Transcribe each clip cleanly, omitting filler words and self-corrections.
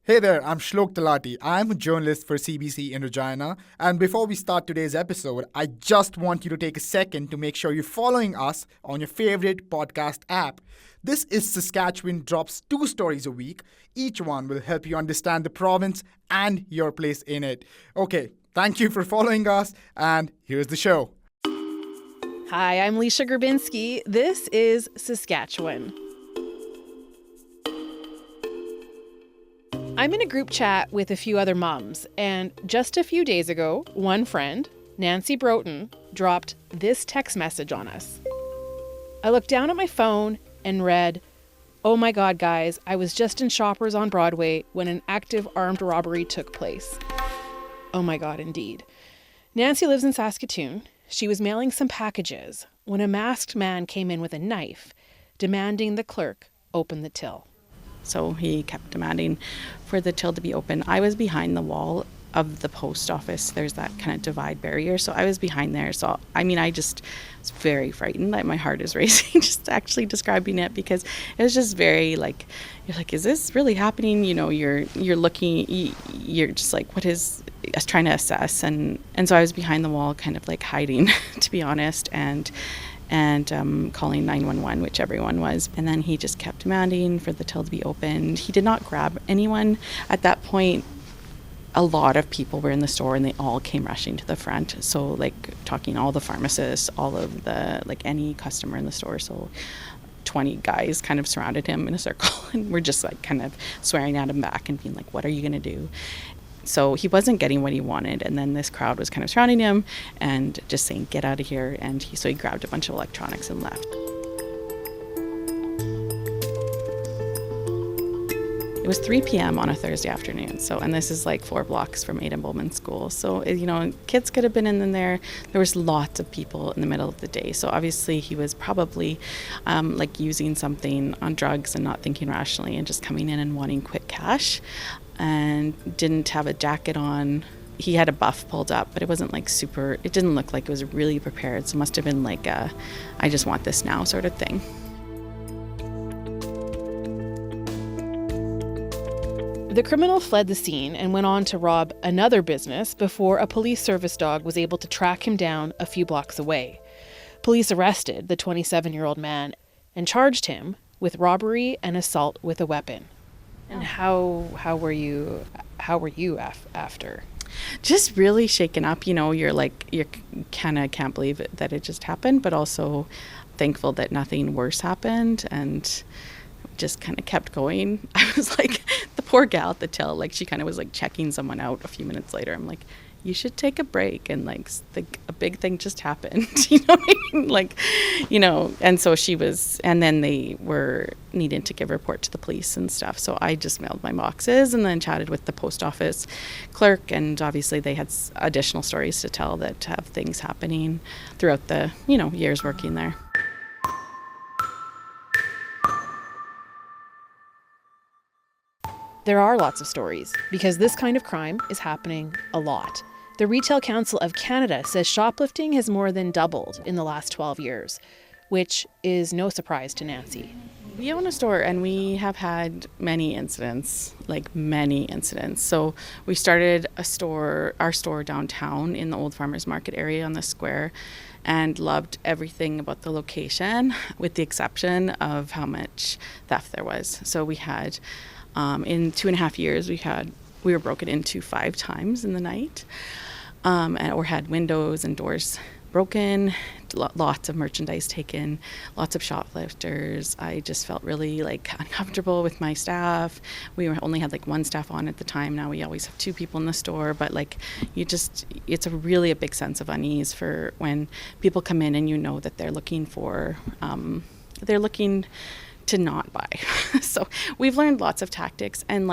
Hey there, I'm Shlok Talati. I'm a journalist for CBC in Regina. And before we start today's episode, I just want you to take a second to make sure you're following us on your favorite podcast app. This is Saskatchewan drops 2 stories a week. Each one will help you understand the province and your place in it. Okay, thank you for following us, and here's the show. Hi, I'm Leisha Grabinski. This is Saskatchewan. I'm in a group chat with a few other mums, and just a few days ago, one friend, Nancy Broughton, dropped this text message on us. I looked down at my phone and read, "Oh my God, guys, I was just in Shoppers on Broadway when an active armed robbery took place." Oh my God, indeed. Nancy lives in Saskatoon. She was mailing some packages when a masked man came in with a knife, demanding the clerk open the till. So he kept demanding for the till to be open. I was behind the wall of the post office. There's that kind of divide barrier. So I was behind there. So, I just was very frightened. Like, my heart is racing just actually describing it, because it was just very like, you're like, is this really happening? You know, you're looking, you're just like, what is, I was trying to assess. And so I was behind the wall, kind of like hiding, to be honest. And calling 911, which everyone was. And then he just kept demanding for the till to be opened. He did not grab anyone. At that point, a lot of people were in the store and they all came rushing to the front. So like talking all the pharmacists, all of the, like any customer in the store. So 20 guys kind of surrounded him in a circle and were just like kind of swearing at him back and being like, what are you going to do? So he wasn't getting what he wanted, and then this crowd was kind of surrounding him and just saying, get out of here. And so he grabbed a bunch of electronics and left. It was 3 p.m. on a Thursday afternoon. And this is like 4 blocks from Aidan Bowman School. So, kids could have been in there. There was lots of people in the middle of the day. So obviously he was probably like using something on drugs and not thinking rationally and just coming in and wanting quick cash. And didn't have a jacket on. He had a buff pulled up, but it wasn't like super, it didn't look like it was really prepared. So it must have been like a, I just want this now sort of thing. The criminal fled the scene and went on to rob another business before a police service dog was able to track him down a few blocks away. Police arrested the 27-year-old man and charged him with robbery and assault with a weapon. And how were you after? Just really shaken up. You're kind of can't believe it, that it just happened, but also thankful that nothing worse happened, and just kind of kept going. I was like, the poor gal at the till, like she kind of was like checking someone out a few minutes later. I'm like, you should take a break, and like a big thing just happened. You know what I mean? And so she was, and then they were needing to give a report to the police and stuff. So I just mailed my boxes and then chatted with the post office clerk, and obviously they had additional stories to tell that have things happening throughout the, years working there. There are lots of stories, because this kind of crime is happening a lot. The Retail Council of Canada says shoplifting has more than doubled in the last 12 years, which is no surprise to Nancy. We own a store and we have had many incidents. So we started our store downtown in the Old Farmers Market area on the square, and loved everything about the location, with the exception of how much theft there was. So we had, in 2.5 years, we were broken into 5 times in the night, or had windows and doors broken, lots of merchandise taken, lots of shoplifters. I just felt really uncomfortable with my staff. We only had 1 staff on at the time. Now we always have 2 people in the store, but it's a big sense of unease for when people come in and that they're looking to not buy. So we've learned lots of tactics, and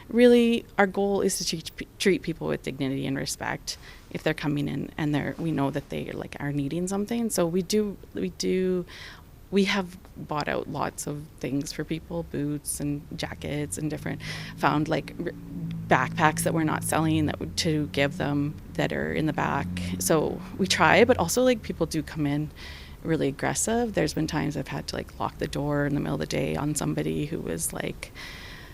really our goal is to treat people with dignity and respect if they're coming in and we know that they are needing something. So we have bought out lots of things for people, boots and jackets and found backpacks that we're not selling to give them that are in the back. So we try, but also people do come in really aggressive. There's been times I've had to lock the door in the middle of the day on somebody who was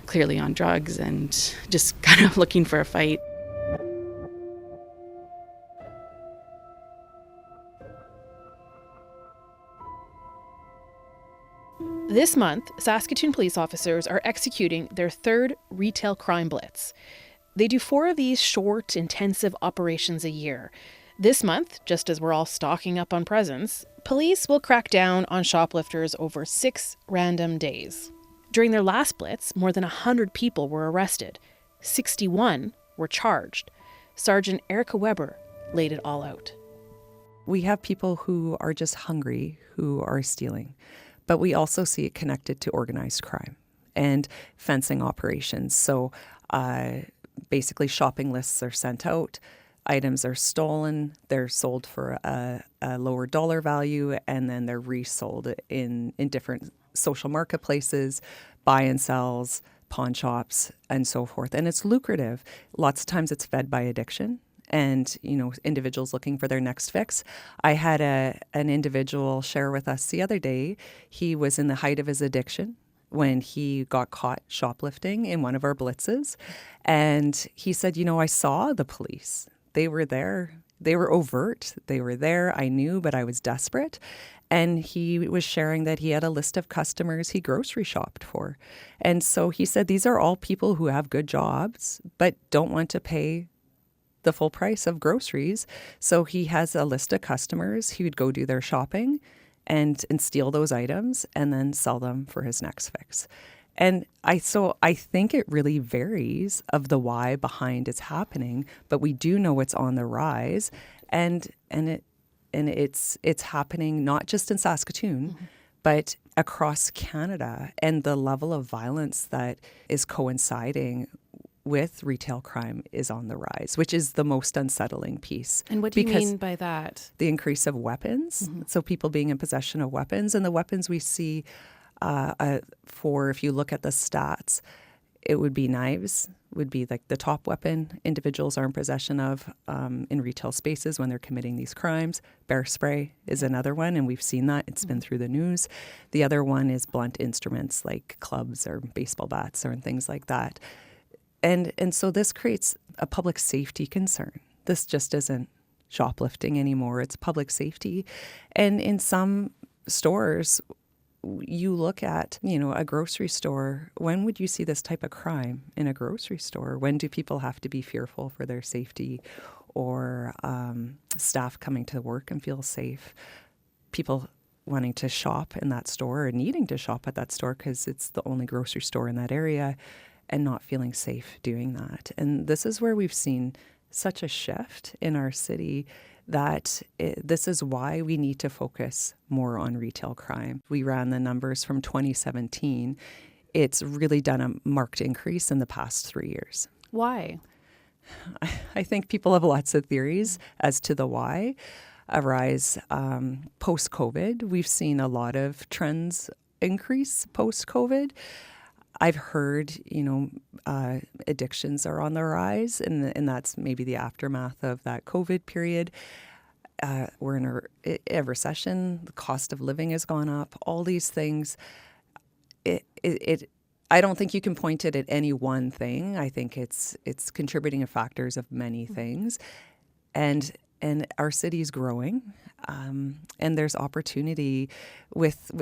clearly on drugs and just kind of looking for a fight. This month, Saskatoon police officers are executing their third retail crime blitz. They do 4 of these short, intensive operations a year. This month, just as we're all stocking up on presents, police will crack down on shoplifters over 6 random days. During their last blitz, more than 100 people were arrested. 61 were charged. Sergeant Erica Weber laid it all out. We have people who are just hungry, who are stealing. But we also see it connected to organized crime and fencing operations. So basically shopping lists are sent out, items are stolen, they're sold for a lower dollar value, and then they're resold in different social marketplaces, buy and sells, pawn shops, and so forth. And it's lucrative. Lots of times it's fed by addiction. And, individuals looking for their next fix. I had an individual share with us the other day. He was in the height of his addiction when he got caught shoplifting in one of our blitzes. And he said, I saw the police. They were there. They were overt. They were there. I knew, but I was desperate. And he was sharing that he had a list of customers he grocery shopped for. And so he said, these are all people who have good jobs, but don't want to pay the full price of groceries. So he has a list of customers. He would go do their shopping and steal those items and then sell them for his next fix. And I think it really varies of the why behind it's happening, but we do know it's on the rise, and it's happening not just in Saskatoon, but across Canada, and the level of violence that is coinciding with retail crime is on the rise, which is the most unsettling piece. And what do you mean by that? The increase of weapons. So people being in possession of weapons, and the weapons we see if you look at the stats, it would be knives, would be like the top weapon individuals are in possession of in retail spaces when they're committing these crimes. Bear spray is another one, and we've seen that. It's been through the news. The other one is blunt instruments like clubs or baseball bats or things like that. And so this creates a public safety concern. This just isn't shoplifting anymore. It's public safety. And in some stores, you look at, a grocery store. When would you see this type of crime in a grocery store? When do people have to be fearful for their safety, or staff coming to work and feel safe? People wanting to shop in that store or needing to shop at that store because it's the only grocery store in that area, and not feeling safe doing that. And this is where we've seen such a shift in our city that this is why we need to focus more on retail crime. We ran the numbers from 2017. It's really done a marked increase in the past 3 years. Why? I think people have lots of theories as to the why. A rise post-COVID. We've seen a lot of trends increase post-COVID. I've heard, addictions are on the rise, and that's maybe the aftermath of that COVID period. We're in a recession. The cost of living has gone up. All these things. I don't think you can point it at any one thing. I think it's contributing factors of many things, and our city is growing, and there's opportunity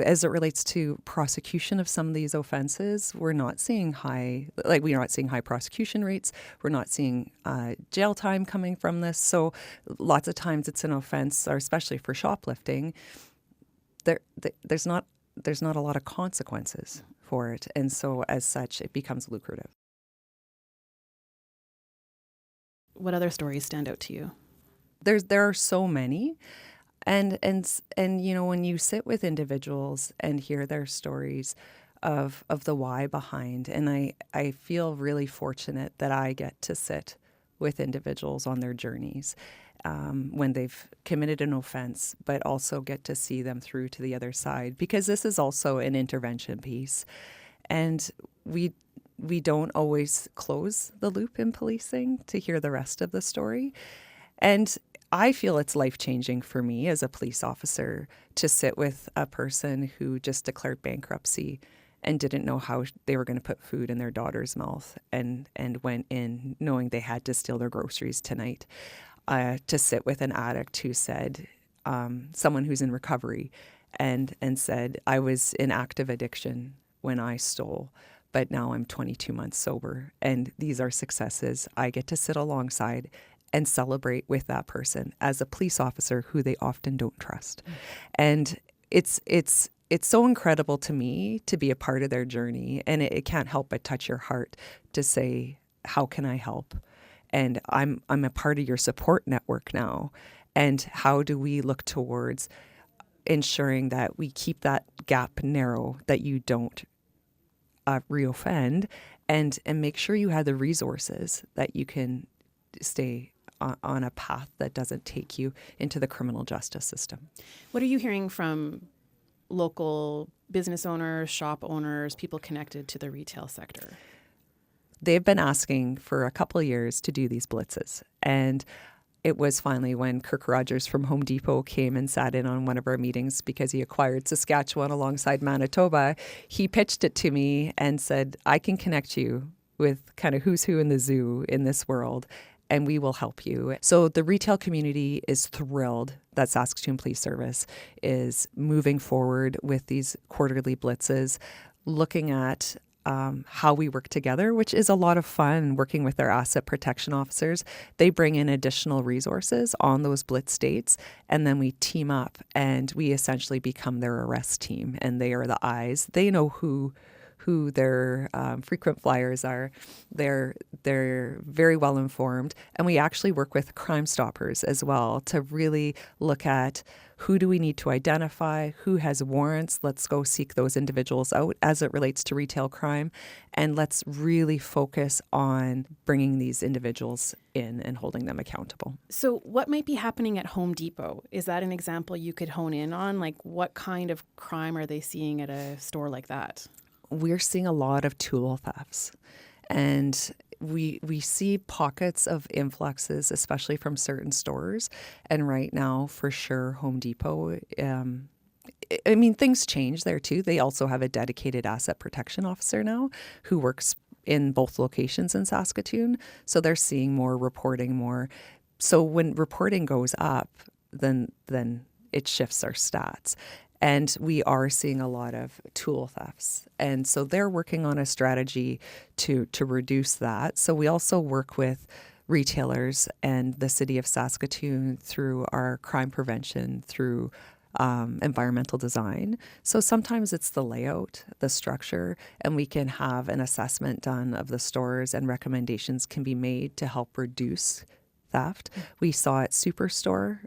as it relates to prosecution of some of these offenses. We're not seeing high prosecution rates. We're not seeing jail time coming from this. So lots of times it's an offense, or especially for shoplifting, there's not a lot of consequences for it, and so as such, it becomes lucrative. What other stories stand out to you? There are so many, and when you sit with individuals and hear their stories of the why behind, and I feel really fortunate that I get to sit with individuals on their journeys when they've committed an offense, but also get to see them through to the other side, because this is also an intervention piece, and we don't always close the loop in policing to hear the rest of the story. And I feel it's life-changing for me as a police officer to sit with a person who just declared bankruptcy and didn't know how they were going to put food in their daughter's mouth, and went in knowing they had to steal their groceries tonight, to sit with an addict who said, someone who's in recovery, and said, I was in active addiction when I stole, but now I'm 22 months sober, and these are successes. I get to sit alongside and celebrate with that person as a police officer who they often don't trust. And it's so incredible to me to be a part of their journey, and it can't help but touch your heart to say, how can I help? And I'm a part of your support network now. And how do we look towards ensuring that we keep that gap narrow, that you don't reoffend, and make sure you have the resources that you can stay on a path that doesn't take you into the criminal justice system. What are you hearing from local business owners, shop owners, people connected to the retail sector? They've been asking for a couple of years to do these blitzes. And it was finally when Kirk Rogers from Home Depot came and sat in on one of our meetings because he acquired Saskatchewan alongside Manitoba. He pitched it to me and said, I can connect you with kind of who's who in the zoo in this world, and we will help you. So the retail community is thrilled that Saskatoon Police Service is moving forward with these quarterly blitzes, looking at how we work together, which is a lot of fun working with our asset protection officers. They bring in additional resources on those blitz dates, and then we team up and we essentially become their arrest team, and they are the eyes. They know who their frequent flyers are. They're very well informed, and we actually work with Crime Stoppers as well to really look at who do we need to identify, who has warrants. Let's go seek those individuals out as it relates to retail crime, and let's really focus on bringing these individuals in and holding them accountable. So what might be happening at Home Depot? Is that an example you could hone in on? Like, what kind of crime are they seeing at a store like that? We're seeing a lot of tool thefts, and we see pockets of influxes, especially from certain stores. And right now, for sure, Home Depot, I mean, things change there too. They also have a dedicated asset protection officer now who works in both locations in Saskatoon. So they're seeing more reporting more. So when reporting goes up, then it shifts our stats. And we are seeing a lot of tool thefts. And so they're working on a strategy to reduce that. So we also work with retailers and the city of Saskatoon through our crime prevention, through environmental design. So sometimes it's the layout, the structure, and we can have an assessment done of the stores, and recommendations can be made to help reduce theft. We saw at Superstore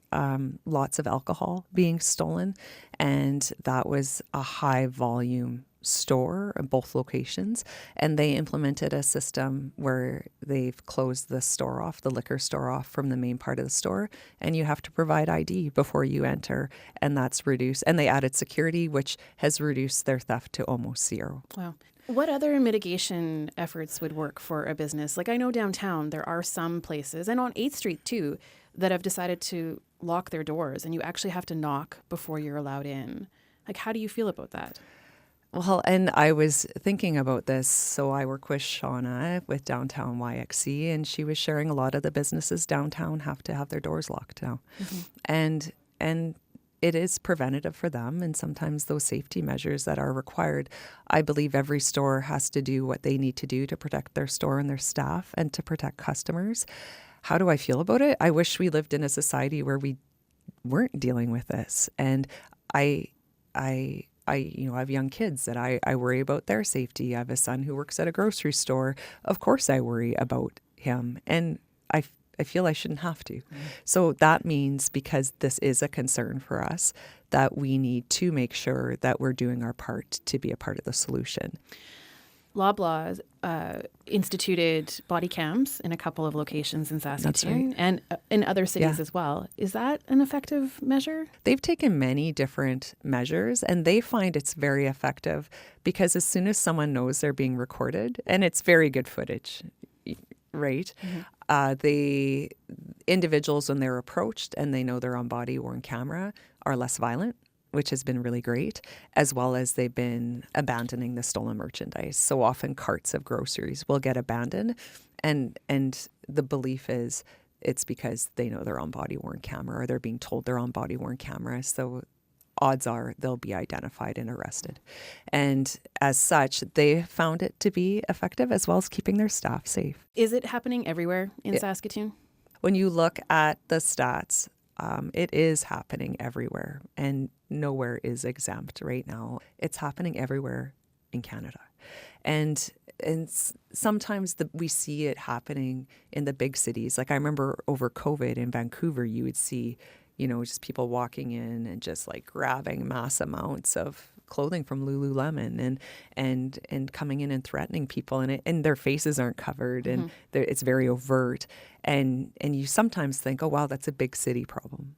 lots of alcohol being stolen, and that was a high volume store in both locations, and they implemented a system where they've closed the store off, the liquor store off from the main part of the store, and you have to provide ID before you enter, and that's reduced. And they added security, which has reduced their theft to almost zero. Wow. What other mitigation efforts would work for a business? Like, I know downtown there are some places, and on 8th Street too, that have decided to lock their doors, and you actually have to knock before you're allowed in. Like, how do you feel about that? Well, and I was thinking about this. So I work with Shauna with Downtown YXC, and she was sharing a lot of the businesses downtown have to have their doors locked now. Mm-hmm. And it is preventative for them, and sometimes those safety measures that are required. I believe every store has to do what they need to do to protect their store and their staff and to protect customers. How do I feel about it? I wish we lived in a society where we weren't dealing with this. And I have young kids that I worry about their safety. I have a son who works at a grocery store. Of course I worry about him, and I feel I shouldn't have to. Mm-hmm. So that means, because this is a concern for us, that we need to make sure that we're doing our part to be a part of the solution. Loblaw instituted body cams in a couple of locations in Saskatoon, right. and in other cities as well. Is that an effective measure? They've taken many different measures, and they find it's very effective because as soon as someone knows they're being recorded, and it's very good footage, right? Mm-hmm. The individuals, when they're approached and they know they're on body-worn camera, are less violent. which has been really great, as well as they've been abandoning the stolen merchandise. So often carts of groceries will get abandoned, and the belief is it's because they know they're on body-worn camera, or they're being told they're on body-worn camera. So odds are they'll be identified and arrested. And as such, they found it to be effective, as well as keeping their staff safe. Is it happening everywhere in Saskatoon? When you look at the stats, it is happening everywhere, and nowhere is exempt right now. It's happening everywhere in Canada. And sometimes we see it happening in the big cities. Like I remember over COVID in Vancouver, you would see, just people walking in and just like grabbing mass amounts of clothing from Lululemon and coming in and threatening people, and their faces aren't covered, and it's very overt, and you sometimes think, oh wow, that's a big city problem,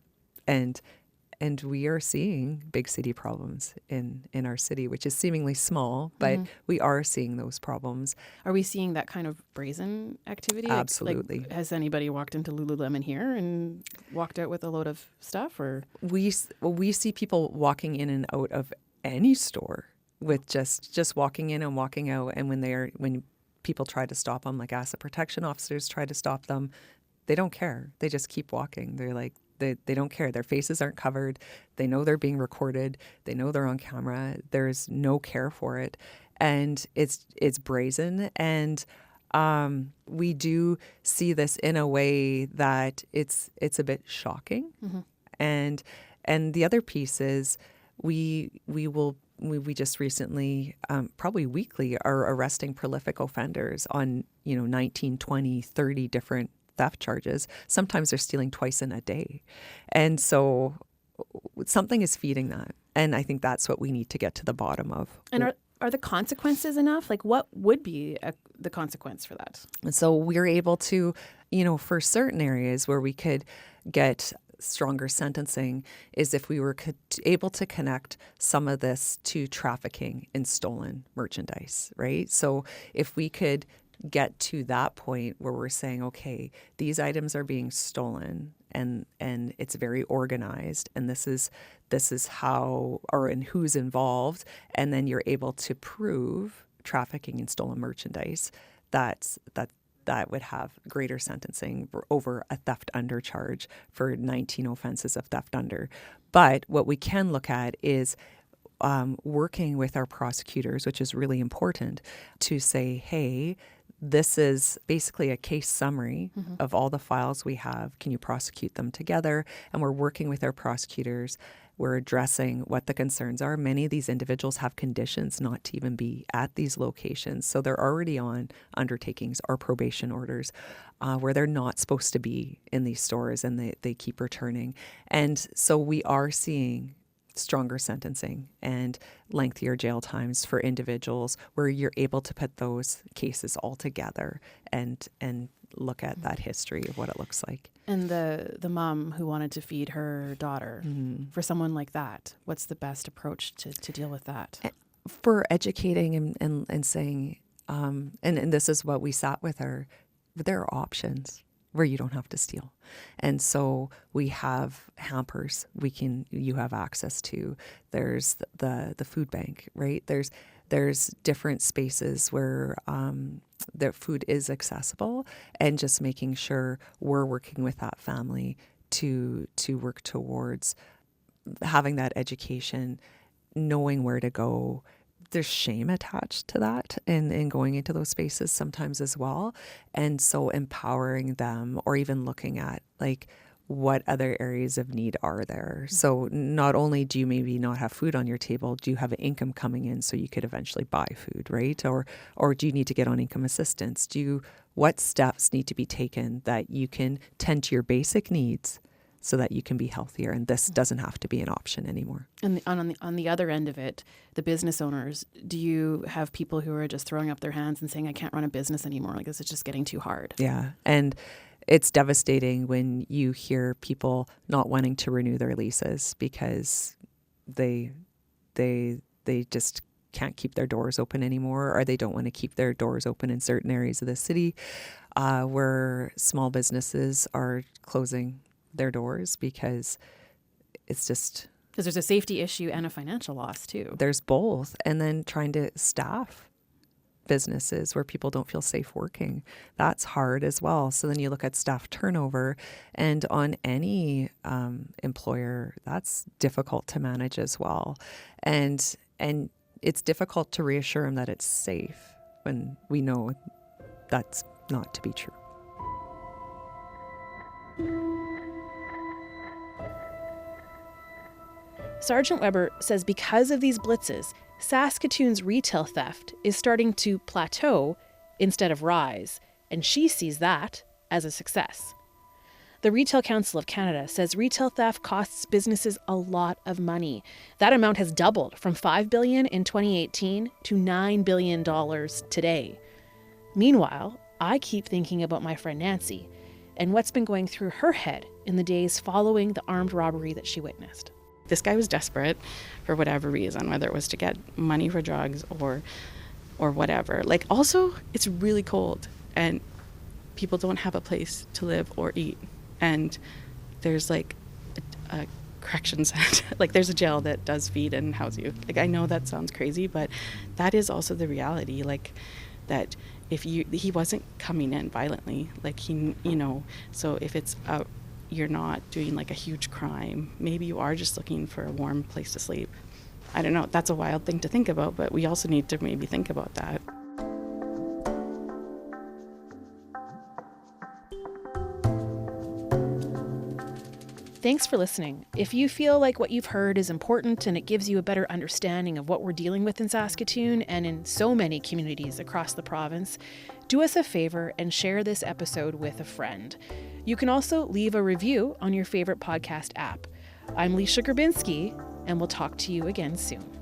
and we are seeing big city problems in our city, which is seemingly small, but we are seeing those problems. Are we seeing that kind of brazen activity? Absolutely. Like, has anybody walked into Lululemon here and walked out with a load of stuff? Or we see people walking in and out of any store with just walking in and walking out, and when people try to stop them, like asset protection officers try to stop them, they don't care. They just keep walking. They're like, they don't care. Their faces aren't covered. They know they're being recorded. They know they're on camera. There's no care for it, and it's brazen. And we do see this in a way that it's a bit shocking. And the other piece is we just recently, probably weekly, are arresting prolific offenders on 19, 20, 30 different theft charges. Sometimes they're stealing twice in a day. And so something is feeding that. And I think that's what we need to get to the bottom of. And are the consequences enough? Like, what would be the consequence for that? And so we're able to, for certain areas where we could get stronger sentencing, is if we were able to connect some of this to trafficking in stolen merchandise, right? So if we could get to that point where we're saying, okay, these items are being stolen, and it's very organized, and this is how, or and who's involved, and then you're able to prove trafficking in stolen merchandise, that would have greater sentencing over a theft under charge for 19 offenses of theft under. But what we can look at is working with our prosecutors, which is really important, to say, hey, this is basically a case summary of all the files we have. Can you prosecute them together? And we're working with our prosecutors. We're addressing what the concerns are. Many of these individuals have conditions not to even be at these locations. So they're already on undertakings or probation orders where they're not supposed to be in these stores, and they keep returning. And so we are seeing stronger sentencing and lengthier jail times for individuals where you're able to put those cases all together and look at that history of what it looks like. And the mom who wanted to feed her daughter, for someone like that, what's the best approach to deal with that? For educating and saying, and this is what we sat with her, there are options where you don't have to steal. And so we have hampers you have access to. There's the food bank, right? There's different spaces where their food is accessible, and just making sure we're working with that family to work towards having that education, knowing where to go. There's shame attached to that and going into those spaces sometimes as well. And so empowering them, or even looking at like what other areas of need are there. So not only do you maybe not have food on your table, do you have an income coming in so you could eventually buy food, right? Or do you need to get on income assistance? What steps need to be taken that you can tend to your basic needs so that you can be healthier, and this doesn't have to be an option anymore. And on the other end of it, the business owners, do you have people who are just throwing up their hands and saying, I can't run a business anymore, like this is just getting too hard? Yeah, and it's devastating when you hear people not wanting to renew their leases because they just can't keep their doors open anymore, or they don't want to keep their doors open in certain areas of the city where small businesses are closing their doors because it's just Because there's a safety issue and a financial loss too. There's both. And then trying to staff businesses where people don't feel safe working, that's hard as well. So then you look at staff turnover, and on any employer, that's difficult to manage as well. And it's difficult to reassure them that it's safe when we know that's not to be true. Sergeant Weber says because of these blitzes, Saskatoon's retail theft is starting to plateau instead of rise, and she sees that as a success. The Retail Council of Canada says retail theft costs businesses a lot of money. That amount has doubled from $5 billion in 2018 to $9 billion today. Meanwhile, I keep thinking about my friend Nancy and what's been going through her head in the days following the armed robbery that she witnessed. This guy was desperate for whatever reason, whether it was to get money for drugs or whatever. Like, also, it's really cold and people don't have a place to live or eat. And there's like a correction center, like there's a jail that does feed and house you. Like, I know that sounds crazy, but that is also the reality. Like, that if he wasn't coming in violently, like so if it's you're not doing like a huge crime, maybe you are just looking for a warm place to sleep. I don't know, that's a wild thing to think about, but we also need to maybe think about that. Thanks for listening. If you feel like what you've heard is important and it gives you a better understanding of what we're dealing with in Saskatoon and in so many communities across the province, do us a favor and share this episode with a friend. You can also leave a review on your favorite podcast app. I'm Leisha Grabinski, and we'll talk to you again soon.